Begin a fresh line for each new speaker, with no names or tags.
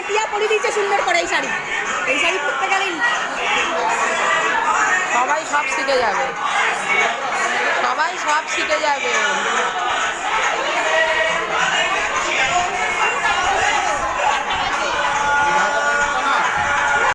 টিয়া পরিয়ে দিয়েছে সুন্দর করে এই শাড়ি পরতে গেলেই
সবাই সব শিখে যাবে, সবাই সব শিখে যাবে।